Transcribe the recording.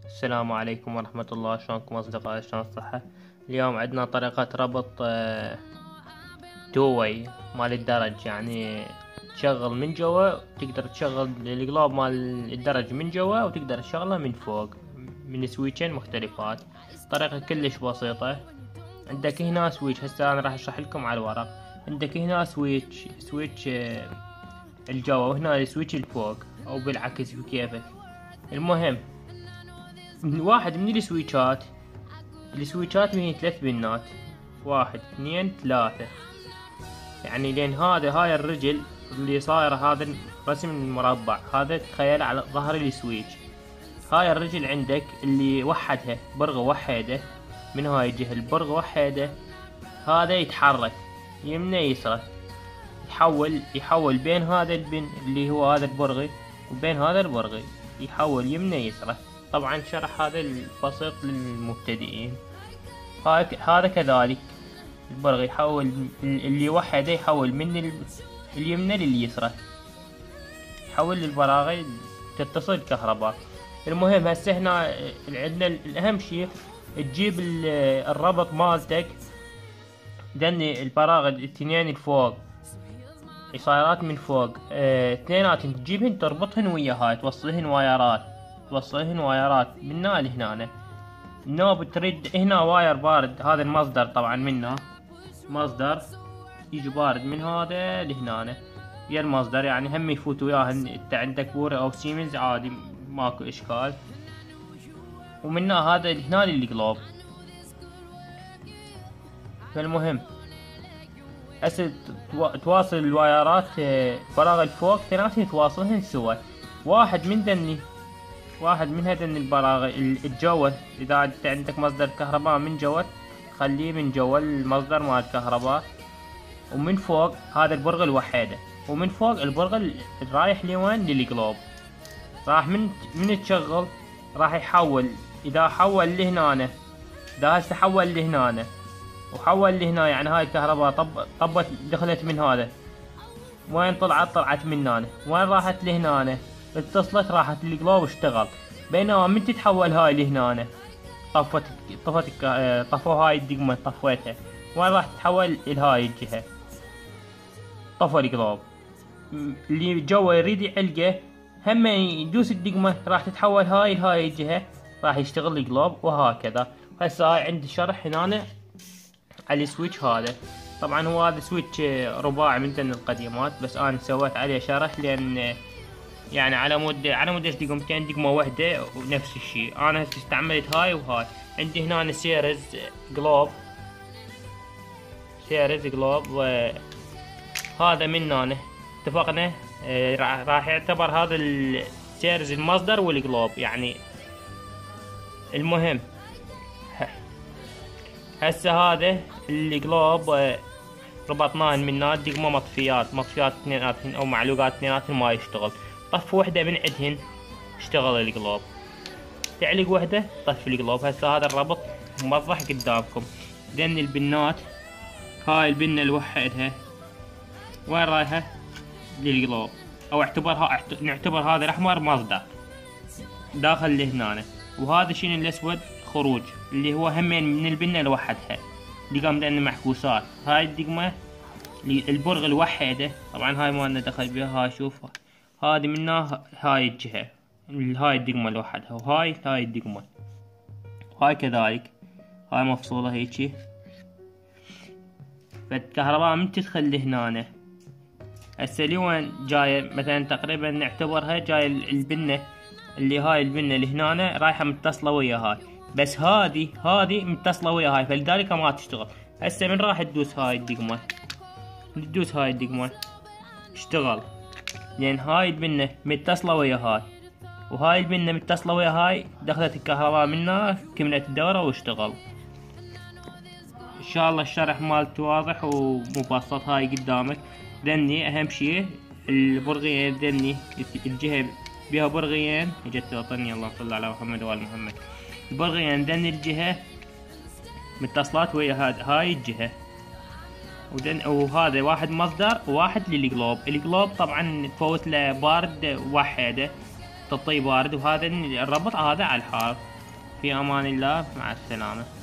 السلام عليكم ورحمة الله. شلونكم أصدقائي؟ شلون الصحة؟ اليوم عندنا طريقة ربط تو واي مال الدرج، يعني تشغل من جوا، تقدر تشغل القلاب مال الدرج من جوا وتقدر تشغله من فوق من سويتشين مختلفات. طريقة كلش بسيطة. عندك هنا سويتش، هسه أنا راح أشرح لكم على الورق. عندك هنا سويتش الجوا، وهنا السويتش الفوق أو بالعكس بكيفك. المهم واحد من السويتشات فيه 3 بنات، 1 2 3، يعني لين هاي الرجل اللي صايرة، هذا رسم المربع هذا تخيل على ظهر السويتش. هاي الرجل عندك اللي وحدها برغة وحيدة من هاي الجهة، البرغة وحيدة هذا يتحرك يمنى يسرى، يحول بين هذا البن اللي هو هذا البرغي وبين هذا البرغي، يحول يمنى يسرى. طبعا شرح هذا البسيط للمبتدئين. هذا كذلك البرغي يحول، اللي وحده يحول من اليمنى لليسرى، يحول البراغي تتصل الكهرباء. المهم هسه هنا عندنا الأهم شيء تجيب الربط مالتك، لأن البراغي التنين الفوق صايرات من فوق، اثنيناتهم تجيبهن تربطهن ويا هاي، توصلهن وايرات من هنا لهنا. النوب تريد هنا واير بارد، هذا المصدر طبعا منه مصدر يجي بارد من هذا لهنا يا المصدر، يعني هم يفوت وياهن. انت عندك بوري او سيمنز عادي ماكو اشكال. ومن هذا هنا للقلوب. فالمهم هسه تواصل الوايرات، فراغ الفوق ثلاثة تواصلهن سوا. واحد من هذن البراغي الجوة، اذا انت عندك مصدر كهرباء من جوا خليه من جوا المصدر مال الكهرباء، ومن فوق هذا البرغ الوحيدة، ومن فوق البرغ رايح لوين للقلوب. راح من تشغل راح يحول، اذا حول لهنا، اذا هسه حول لهنا وحول لهنا، يعني هاي الكهرباء طبت دخلت من هذا، وين طلعت من هنا، وين راحت لهنا، اتصلت راحت للقلوب واشتغل. بينما من تتحول هاي لهنا، طفوا هاي الدقمة، طفيتها، وين راح تتحول لهاي الجهة، طفى القلوب. اللي جوا يريد يعلقه هم يدوس الدقمة راح تتحول هاي لهاي الجهة، راح يشتغل القلوب وهكذا. هسه هاي عندي شرح هنا على السويتش هذا. طبعا هو هذا سويتش رباعي من ذن القديمات، بس انا سويت عليه شرح لان يعني على مود ايش دقمتين، دقمة واحدة ونفس الشيء. انا هسه استعملت هاي وهاي. عندي هنا سيريز جلوب، وهذا من هنا اتفقنا. راح يعتبر هذا السيريز المصدر والجلوب يعني. المهم هسه هذا الجلوب ربطناهن من هنا، دقمة مطفيات اثنيناتهن او معلوقات اثنيناتهن ما يشتغل. طف وحدة من عندهن اشتغل القلوب، تعلق وحدة طف القلوب. هسه هذا الربط موضح قدامكم. لان البنات هاي البنة الوحدها وين رايحة للقلوب، او نعتبر هذا الاحمر مصدر داخل لهنا، وهذا شنو الاسود خروج اللي هو همين من البنة لوحدها. دقم لان محكوسات. هاي الدقمة البرغ الوحيدة، طبعا هاي ما لنا دخل بها. هاي شوف هذه منها هاي الجهة، هاي الدقمة لوحدها، وهاي الدقمة، هاي كذلك هاي مفصولة هيجي. فالكهرباء من تدخل لهنا هسه لوين جاية، مثلا تقريبا نعتبرها جاية البنة، اللي هاي البنة اللي هنا رايحة متصلة ويا هاي، بس هذه متصلة ويا هاي، فلذلك ما تشتغل. هسه من راح تدوس هاي الدقمة اشتغل، لان هاي البنة متصلة ويا هاي، وهاي البنة متصلة ويا هاي، دخلت الكهرباء منها كملت الدورة واشتغل. ان شاء الله الشرح مالته واضح ومبسط. هاي قدامك. ذني اهم شيء البرغيين، ذني الجهة بها برغيين، اجت تلطني اللهم صل على محمد وآل محمد. البرغيين ذني الجهة متصلات ويا هاي الجهة، وهذا واحد مصدر وواحد للقلوب. القلوب طبعا تفوت له بارد وحيدة، تعطيه بارد، وهذا الربط هذا على الحار. في امان الله، مع السلامة.